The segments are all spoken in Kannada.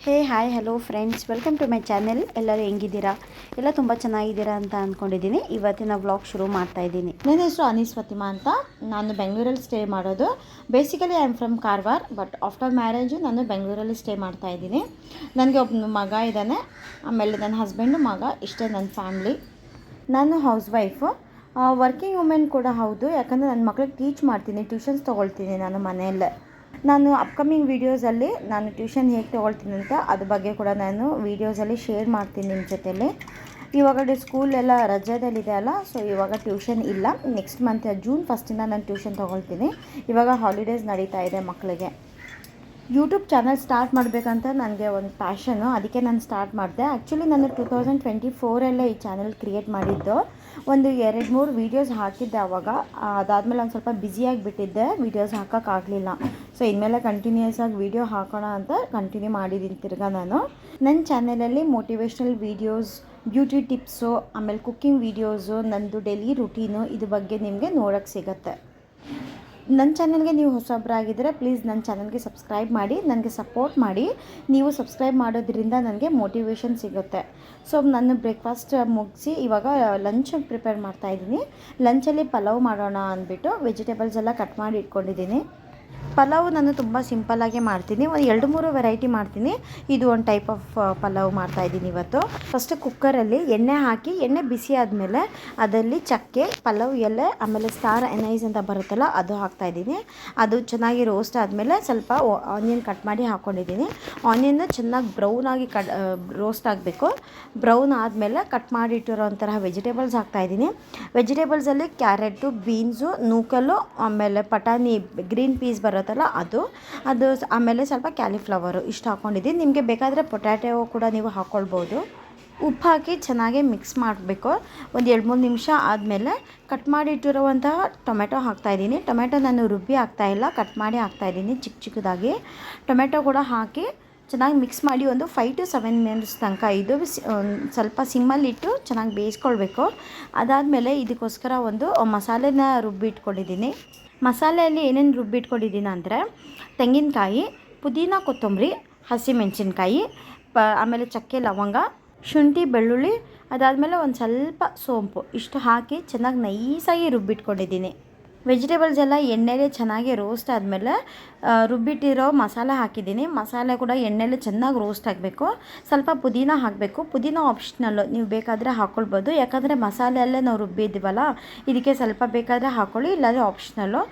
Hey hi hello friends, welcome to my channel. ಎಲ್ಲರೂ ಹೆಂಗಿದ್ದೀರಾ? ಎಲ್ಲ ತುಂಬ ಚೆನ್ನಾಗಿದ್ದೀರಾ ಅಂತ ಅಂದ್ಕೊಂಡಿದ್ದೀನಿ. ಇವತ್ತಿನ ವ್ಲಾಗ್ ಶುರು ಮಾಡ್ತಾ ಇದ್ದೀನಿ. ನನ್ನ ಹೆಸರು ಅನೀಸ್ ಫತಿಮಾ ಅಂತ. ನಾನು ಬೆಂಗಳೂರಲ್ಲಿ ಸ್ಟೇ ಮಾಡೋದು. Basically I am from Karwar, but after marriage ನಾನು ಬೆಂಗಳೂರಲ್ಲಿ ಸ್ಟೇ ಮಾಡ್ತಾ ಇದ್ದೀನಿ. ನನಗೆ ಒಬ್ಬ ಮಗ ಇದ್ದಾನೆ, ಆಮೇಲೆ ನನ್ನ ಹಸ್ಬೆಂಡು, ಮಗ, ಇಷ್ಟೇ ನನ್ನ ಫ್ಯಾಮ್ಲಿ. ನಾನು ಹೌಸ್ ವೈಫು, ವರ್ಕಿಂಗ್ ವುಮೆನ್ ಕೂಡ ಹೌದು. ಯಾಕಂದರೆ ನನ್ನ ಮಕ್ಳಿಗೆ ಟೀಚ್ ಮಾಡ್ತೀನಿ, ಟ್ಯೂಷನ್ಸ್ ತೊಗೊಳ್ತೀನಿ ನಾನು ಮನೆಯಲ್ಲೇ. ನಾನು ಅಪ್ಕಮಿಂಗ್ ವೀಡಿಯೋಸಲ್ಲಿ ನಾನು ಟ್ಯೂಷನ್ ಹೇಗೆ ತೊಗೊಳ್ತೀನಿ ಅಂತ ಅದ್ರ ಬಗ್ಗೆ ಕೂಡ ನಾನು ವೀಡಿಯೋಸಲ್ಲಿ ಶೇರ್ ಮಾಡ್ತೀನಿ ನಿಮ್ಮ ಜೊತೆಯಲ್ಲಿ. ಇವಾಗ ಸ್ಕೂಲ್ ಎಲ್ಲ ರಜಾದಲ್ಲಿದೆ ಅಲ್ಲ, ಸೊ ಇವಾಗ ಟ್ಯೂಷನ್ ಇಲ್ಲ. ನೆಕ್ಸ್ಟ್ ಮಂತ್ ಜೂನ್ 1 ನಾನು ಟ್ಯೂಷನ್ ತೊಗೊಳ್ತೀನಿ. ಇವಾಗ ಹಾಲಿಡೇಸ್ ನಡೀತಾ ಇದೆ ಮಕ್ಕಳಿಗೆ. ಯೂಟ್ಯೂಬ್ ಚಾನಲ್ ಸ್ಟಾರ್ಟ್ ಮಾಡಬೇಕಂತ ನನಗೆ ಒಂದು ಪ್ಯಾಷನು, ಅದಕ್ಕೆ ನಾನು ಸ್ಟಾರ್ಟ್ ಮಾಡಿದೆ. ಆ್ಯಕ್ಚುಲಿ ನಾನು 2024 ಈ ಚಾನಲ್ ಕ್ರಿಯೇಟ್ ಮಾಡಿದ್ದು. ಒಂದು 2-3 ವೀಡಿಯೋಸ್ ಹಾಕಿದ್ದೆ ಆವಾಗ. ಅದಾದಮೇಲೆ ಒಂದು ಸ್ವಲ್ಪ ಬ್ಯುಸಿಯಾಗಿಬಿಟ್ಟಿದ್ದೆ, ವೀಡಿಯೋಸ್ ಹಾಕೋಕ್ಕಾಗಲಿಲ್ಲ. ಸೊ ಇನ್ಮೇಲೆ ಕಂಟಿನ್ಯೂಸ್ ಆಗಿ ವೀಡಿಯೋ ಹಾಕೋಣ ಅಂತ ಕಂಟಿನ್ಯೂ ಮಾಡಿದ್ದೀನಿ ತಿರ್ಗಾ ನಾನು. ನನ್ನ ಚಾನಲಲ್ಲಿ ಮೋಟಿವೇಶ್ನಲ್ ವೀಡಿಯೋಸ್, ಬ್ಯೂಟಿ ಟಿಪ್ಸು, ಆಮೇಲೆ ಕುಕ್ಕಿಂಗ್ ವೀಡಿಯೋಸು, ನನ್ನದು ಡೈಲಿ ರುಟೀನು, ಇದ್ರ ಬಗ್ಗೆ ನಿಮಗೆ ನೋಡೋಕ್ಕೆ ಸಿಗುತ್ತೆ. ನನ್ನ ಚಾನಲ್ಗೆ ನೀವು ಹೊಸಬ್ರಾಗಿದ್ದರೆ ಪ್ಲೀಸ್ ನನ್ನ ಚಾನಲ್ಗೆ ಸಬ್ಸ್ಕ್ರೈಬ್ ಮಾಡಿ, ನನಗೆ ಸಪೋರ್ಟ್ ಮಾಡಿ. ನೀವು ಸಬ್ಸ್ಕ್ರೈಬ್ ಮಾಡೋದ್ರಿಂದ ನನಗೆ ಮೋಟಿವೇಶನ್ ಸಿಗುತ್ತೆ. ಸೊ ನಾನು ಬ್ರೇಕ್ಫಾಸ್ಟ್ ಮುಗಿಸಿ ಇವಾಗ ಲಂಚ್ ಪ್ರಿಪೇರ್ ಮಾಡ್ತಾಯಿದ್ದೀನಿ. ಲಂಚಲ್ಲಿ ಪಲಾವ್ ಮಾಡೋಣ ಅಂದ್ಬಿಟ್ಟು ವೆಜಿಟೇಬಲ್ಸ್ ಎಲ್ಲ ಕಟ್ ಮಾಡಿ ಇಟ್ಕೊಂಡಿದ್ದೀನಿ. ಪಲಾವ್ ನಾನು ತುಂಬ ಸಿಂಪಲ್ಲಾಗೆ ಮಾಡ್ತೀನಿ. ಒಂದು 2-3 ವೆರೈಟಿ ಮಾಡ್ತೀನಿ. ಇದು ಒಂದು ಟೈಪ್ ಆಫ್ ಪಲಾವ್ ಮಾಡ್ತಾಯಿದ್ದೀನಿ ಇವತ್ತು. ಫಸ್ಟ್ ಕುಕ್ಕರಲ್ಲಿ ಎಣ್ಣೆ ಹಾಕಿ, ಎಣ್ಣೆ ಬಿಸಿ ಆದಮೇಲೆ ಅದರಲ್ಲಿ ಚಕ್ಕೆ, ಪಲಾವ್ ಎಲೆ, ಆಮೇಲೆ ಸ್ಟಾರ್ ಎನೈಸ್ ಅಂತ ಬರುತ್ತಲ್ಲ ಅದು ಹಾಕ್ತಾಯಿದ್ದೀನಿ. ಅದು ಚೆನ್ನಾಗಿ ರೋಸ್ಟ್ ಆದಮೇಲೆ ಸ್ವಲ್ಪ ಆನಿಯನ್ ಕಟ್ ಮಾಡಿ ಹಾಕ್ಕೊಂಡಿದ್ದೀನಿ. ಆನಿಯನ್ನ ಚೆನ್ನಾಗಿ ಬ್ರೌನಾಗಿ ರೋಸ್ಟ್ ಆಗಬೇಕು. ಬ್ರೌನ್ ಆದಮೇಲೆ ಕಟ್ ಮಾಡಿಟ್ಟಿರೋ ಅಂತಹ ವೆಜಿಟೇಬಲ್ಸ್ ಹಾಕ್ತಾಯಿದ್ದೀನಿ. ವೆಜಿಟೇಬಲ್ಸಲ್ಲಿ ಕ್ಯಾರೆಟು, ಬೀನ್ಸು, ನೂಕಲ್ಲು, ಆಮೇಲೆ ಪಟಾಣಿ ಗ್ರೀನ್ ಪೀಸ್ ಬರುತ್ತಲ್ಲ ಅದು ಆಮೇಲೆ ಸ್ವಲ್ಪ ಕ್ಯಾಲಿಫ್ಲವರು ಇಷ್ಟು ಹಾಕ್ಕೊಂಡಿದ್ದೀನಿ. ನಿಮಗೆ ಬೇಕಾದರೆ ಪೊಟ್ಯಾಟೊ ಕೂಡ ನೀವು ಹಾಕ್ಕೊಳ್ಬೋದು. ಉಪ್ಪು ಹಾಕಿ ಚೆನ್ನಾಗಿ ಮಿಕ್ಸ್ ಮಾಡಬೇಕು. ಒಂದು 2-3 ನಿಮಿಷ ಆದಮೇಲೆ ಕಟ್ ಮಾಡಿಟ್ಟಿರುವಂತಹ ಟೊಮೆಟೊ ಹಾಕ್ತಾಯಿದ್ದೀನಿ. ಟೊಮೆಟೊ ನಾನು ರುಬ್ಬಿ ಹಾಕ್ತಾಯಿಲ್ಲ, ಕಟ್ ಮಾಡಿ ಹಾಕ್ತಾಯಿದ್ದೀನಿ ಚಿಕ್ಕ ಚಿಕ್ಕದಾಗಿ. ಟೊಮೆಟೊ ಕೂಡ ಹಾಕಿ ಚೆನ್ನಾಗಿ ಮಿಕ್ಸ್ ಮಾಡಿ ಒಂದು 5 to 7 ಮಿನಿಟ್ಸ್ ತನಕ ಇದು ಸ್ವಲ್ಪ ಸಿಮ್ಮಲ್ಲಿಟ್ಟು ಚೆನ್ನಾಗಿ ಬೇಯಿಸ್ಕೊಳ್ಬೇಕು. ಅದಾದಮೇಲೆ ಇದಕ್ಕೋಸ್ಕರ ಒಂದು ಮಸಾಲೆನ ರುಬ್ಬಿಟ್ಕೊಂಡಿದ್ದೀನಿ. ಮಸಾಲೆಯಲ್ಲಿ ಏನೇನು ರುಬ್ಬಿಟ್ಕೊಂಡಿದ್ದೀನಿ ಅಂದರೆ ತೆಂಗಿನಕಾಯಿ, ಪುದೀನ, ಕೊತ್ತಂಬರಿ, ಹಸಿಮೆಣಸಿನ್ಕಾಯಿ, ಆಮೇಲೆ ಚಕ್ಕೆ, ಲವಂಗ, ಶುಂಠಿ, ಬೆಳ್ಳುಳ್ಳಿ, ಅದಾದಮೇಲೆ ಒಂದು ಸ್ವಲ್ಪ ಸೋಂಪು ಇಷ್ಟು ಹಾಕಿ ಚೆನ್ನಾಗಿ ನೈಸಾಗಿ ರುಬ್ಬಿಟ್ಕೊಂಡಿದ್ದೀನಿ. ವೆಜಿಟೇಬಲ್ಸ್ ಎಲ್ಲ ಎಣ್ಣೆಲೆ ಚೆನ್ನಾಗಿ ರೋಸ್ಟ್ ಆದಮೇಲೆ ರುಬ್ಬಿಟ್ಟಿರೋ ಮಸಾಲೆ ಹಾಕಿದ್ದೀನಿ. ಮಸಾಲೆ ಕೂಡ ಎಣ್ಣೆಲೆ ಚೆನ್ನಾಗಿ ರೋಸ್ಟ್ ಆಗಬೇಕು. ಸ್ವಲ್ಪ ಪುದೀನ ಹಾಕಬೇಕು. ಪುದೀನ ಆಪ್ಷನಲ್ಲು, ನೀವು ಬೇಕಾದರೆ ಹಾಕ್ಕೊಳ್ಬೋದು. ಯಾಕಂದರೆ ಮಸಾಲೆಯಲ್ಲೇ ನಾವು ರುಬ್ಬಿದ್ದೀವಲ್ಲ, ಇದಕ್ಕೆ ಸ್ವಲ್ಪ ಬೇಕಾದರೆ ಹಾಕ್ಕೊಳ್ಳಿ, ಇಲ್ಲಾಂದರೆ ಆಪ್ಷನಲ್ಲು.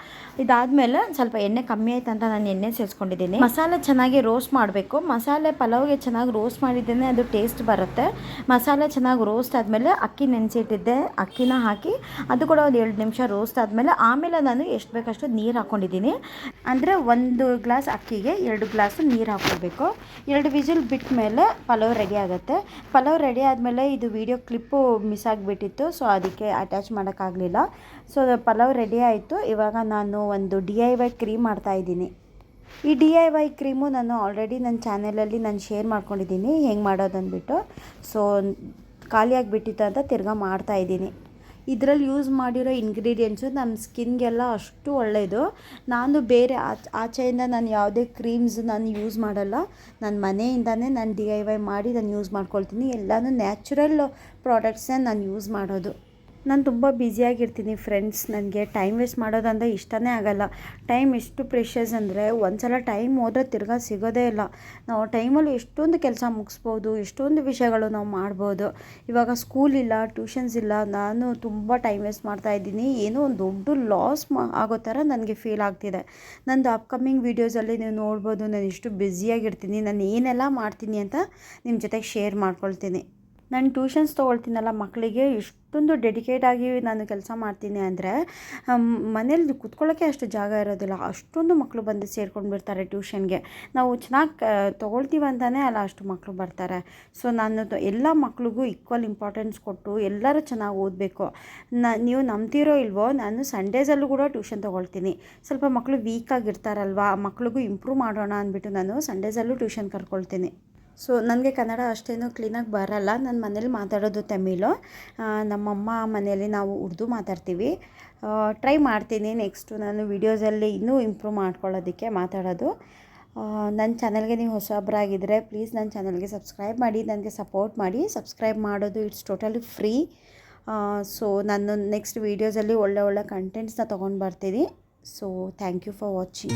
ಇದಾದಮೇಲೆ ಸ್ವಲ್ಪ ಎಣ್ಣೆ ಕಮ್ಮಿ ಆಯ್ತು ಅಂತ ನಾನು ಎಣ್ಣೆ ಸೇರಿಸ್ಕೊಂಡಿದ್ದೀನಿ. ಮಸಾಲೆ ಚೆನ್ನಾಗಿ ರೋಸ್ಟ್ ಮಾಡಬೇಕು. ಮಸಾಲೆ ಪಲಾವ್ಗೆ ಚೆನ್ನಾಗಿ ರೋಸ್ಟ್ ಮಾಡಿದ್ದೇನೆ ಅದು ಟೇಸ್ಟ್ ಬರುತ್ತೆ. ಮಸಾಲೆ ಚೆನ್ನಾಗಿ ರೋಸ್ಟ್ ಆದಮೇಲೆ ಅಕ್ಕಿ ನೆನೆಸಿಟ್ಟಿದ್ದೆ, ಅಕ್ಕಿನ ಹಾಕಿ ಅದು ಕೂಡ ಒಂದು 2 ನಿಮಿಷ ರೋಸ್ಟ್ ಆದಮೇಲೆ ಆಮೇಲೆ ನಾನು ಎಷ್ಟು ಬೇಕಷ್ಟು ನೀರು ಹಾಕ್ಕೊಂಡಿದ್ದೀನಿ. ಅಂದರೆ 1 ಗ್ಲಾಸ್ ಅಕ್ಕಿಗೆ 2 ಗ್ಲಾಸು ನೀರು ಹಾಕ್ಕೊಳ್ಬೇಕು. 2 ವಿಸಿಲ್ ಬಿಟ್ಟ ಮೇಲೆ ಪಲಾವ್ ರೆಡಿ ಆಗುತ್ತೆ. ಪಲಾವ್ ರೆಡಿ ಆದಮೇಲೆ ಇದು ವಿಡಿಯೋ ಕ್ಲಿಪ್ಪು ಮಿಸ್ ಆಗಿಬಿಟ್ಟಿತ್ತು, ಸೊ ಅದಕ್ಕೆ ಅಟ್ಯಾಚ್ ಮಾಡೋಕ್ಕಾಗಲಿಲ್ಲ. ಸೊ ಪಲಾವ್ ರೆಡಿ ಆಯಿತು. ಇವಾಗ ನಾನು ಒಂದು DIY ಕ್ರೀಮ್ ಮಾಡ್ತಾಯಿದ್ದೀನಿ. ಈ DIY ಕ್ರೀಮು ನಾನು ಆಲ್ರೆಡಿ ನನ್ನ ಚಾನಲಲ್ಲಿ ನಾನು ಶೇರ್ ಮಾಡ್ಕೊಂಡಿದ್ದೀನಿ ಹೆಂಗೆ ಮಾಡೋದು ಅಂದ್ಬಿಟ್ಟು. ಸೊ ಖಾಲಿಯಾಗಿಬಿಟ್ಟಿತ್ತು ಅಂತ ತಿರ್ಗಾ ಮಾಡ್ತಾಯಿದ್ದೀನಿ. ಇದರಲ್ಲಿ ಯೂಸ್ ಮಾಡಿರೋ ಇಂಗ್ರೀಡಿಯೆಂಟ್ಸು ನಮ್ಮ ಸ್ಕಿನ್ಗೆಲ್ಲ ಅಷ್ಟು ಒಳ್ಳೆಯದು. ನಾನು ಬೇರೆ ಆಚೆಯಿಂದ ನಾನು ಯಾವುದೇ ಕ್ರೀಮ್ಸ್ ನಾನು ಯೂಸ್ ಮಾಡಲ್ಲ. ನನ್ನ ಮನೆಯಿಂದನೇ ನಾನು DIY ಮಾಡಿ ನಾನು ಯೂಸ್ ಮಾಡ್ಕೊಳ್ತೀನಿ. ಎಲ್ಲನೂ ನ್ಯಾಚುರಲ್ ಪ್ರಾಡಕ್ಟ್ಸೇ ನಾನು ಯೂಸ್ ಮಾಡೋದು. ನಾನು ತುಂಬ ಬ್ಯುಸಿಯಾಗಿರ್ತೀನಿ ಫ್ರೆಂಡ್ಸ್. ನನಗೆ ಟೈಮ್ ವೇಸ್ಟ್ ಮಾಡೋದಂದರೆ ಇಷ್ಟನೇ ಆಗಲ್ಲ. ಟೈಮ್ ಎಷ್ಟು ಪ್ರೆಷಸ್ ಅಂದರೆ ಒಂದು ಸಲ ಟೈಮ್ ಹೋದರೆ ತಿರ್ಗಾ ಸಿಗೋದೇ ಇಲ್ಲ. ನಾವು ಟೈಮಲ್ಲಿ ಎಷ್ಟೊಂದು ಕೆಲಸ ಮುಗಿಸ್ಬೋದು, ಎಷ್ಟೊಂದು ವಿಷಯಗಳು ನಾವು ಮಾಡ್ಬೋದು. ಇವಾಗ ಸ್ಕೂಲ್ ಇಲ್ಲ, ಟ್ಯೂಷನ್ಸ್ ಇಲ್ಲ, ನಾನು ತುಂಬ ಟೈಮ್ ವೇಸ್ಟ್ ಮಾಡ್ತಾಯಿದ್ದೀನಿ. ಏನೋ ಒಂದು ದೊಡ್ಡ ಲಾಸ್ ಆಗೋ ಥರ ನನಗೆ ಫೀಲ್ ಆಗ್ತಿದೆ. ನಂದು ಅಪ್ಕಮಿಂಗ್ ವೀಡಿಯೋಸಲ್ಲಿ ನೀವು ನೋಡ್ಬೋದು ನಾನು ಎಷ್ಟು ಬ್ಯುಸಿಯಾಗಿರ್ತೀನಿ, ನಾನು ಏನೆಲ್ಲ ಮಾಡ್ತೀನಿ ಅಂತ ನಿಮ್ಮ ಜೊತೆಗೆ ಶೇರ್ ಮಾಡ್ಕೊಳ್ತೀನಿ. ನಾನು ಟ್ಯೂಷನ್ಸ್ ತೊಗೊಳ್ತೀನಲ್ಲ ಮಕ್ಕಳಿಗೆ, ಎಷ್ಟೊಂದು ಡೆಡಿಕೇಟಾಗಿ ನಾನು ಕೆಲಸ ಮಾಡ್ತೀನಿ ಅಂದರೆ ಮನೇಲಿ ಕೂತ್ಕೊಳ್ಳೋಕ್ಕೆ ಅಷ್ಟು ಜಾಗ ಇರೋದಿಲ್ಲ. ಅಷ್ಟೊಂದು ಮಕ್ಕಳು ಬಂದು ಸೇರ್ಕೊಂಡು ಬಿಡ್ತಾರೆ ಟ್ಯೂಷನ್ಗೆ. ನಾವು ಚೆನ್ನಾಗಿ ತೊಗೊಳ್ತೀವಿ ಅಂತಲೇ ಅಲ್ಲ ಅಷ್ಟು ಮಕ್ಕಳು ಬರ್ತಾರೆ. ಸೊ ನಾನು ಎಲ್ಲ ಮಕ್ಳಿಗೂ ಈಕ್ವಲ್ ಇಂಪಾರ್ಟೆನ್ಸ್ ಕೊಟ್ಟು ಎಲ್ಲರೂ ಚೆನ್ನಾಗಿ ಓದಬೇಕು. ನೀವು ನಂಬ್ತಿರೋ ಇಲ್ವೋ, ನಾನು ಸಂಡೇಸಲ್ಲೂ ಕೂಡ ಟ್ಯೂಷನ್ ತೊಗೊಳ್ತೀನಿ. ಸ್ವಲ್ಪ ಮಕ್ಕಳು ವೀಕಾಗಿರ್ತಾರಲ್ವ, ಆ ಮಕ್ಳಿಗೂ ಇಂಪ್ರೂವ್ ಮಾಡೋಣ ಅಂದ್ಬಿಟ್ಟು ನಾನು ಸಂಡೇಸಲ್ಲೂ ಟ್ಯೂಷನ್ ಕರ್ಕೊಳ್ತೀನಿ. ಸೊ ನನಗೆ ಕನ್ನಡ ಅಷ್ಟೇನು ಕ್ಲೀನಾಗಿ ಬರಲ್ಲ. ನನ್ನ ಮನೇಲಿ ಮಾತಾಡೋದು ತಮಿಳು, ನಮ್ಮಮ್ಮ ಮನೆಯಲ್ಲಿ ನಾವು ಉರ್ದು ಮಾತಾಡ್ತೀವಿ. ಟ್ರೈ ಮಾಡ್ತೀನಿ ನೆಕ್ಸ್ಟು ನಾನು ವೀಡಿಯೋಸಲ್ಲಿ ಇನ್ನೂ ಇಂಪ್ರೂವ್ ಮಾಡ್ಕೊಳ್ಳೋದಕ್ಕೆ ಮಾತಾಡೋದು. ನನ್ನ ಚಾನಲ್ಗೆ ನೀವು ಹೊಸಬ್ರಾಗಿದ್ದರೆ ಪ್ಲೀಸ್ ನನ್ನ ಚಾನಲ್ಗೆ ಸಬ್ಸ್ಕ್ರೈಬ್ ಮಾಡಿ, ನನಗೆ ಸಪೋರ್ಟ್ ಮಾಡಿ. ಸಬ್ಸ್ಕ್ರೈಬ್ ಮಾಡೋದು ಇಟ್ಸ್ ಟೋಟಲಿ ಫ್ರೀ. ಸೊ ನಾನು ನೆಕ್ಸ್ಟ್ ವೀಡಿಯೋಸಲ್ಲಿ ಒಳ್ಳೆ ಕಂಟೆಂಟ್ಸ್ನ ತೊಗೊಂಡು ಬರ್ತೀನಿ. So thank you for watching.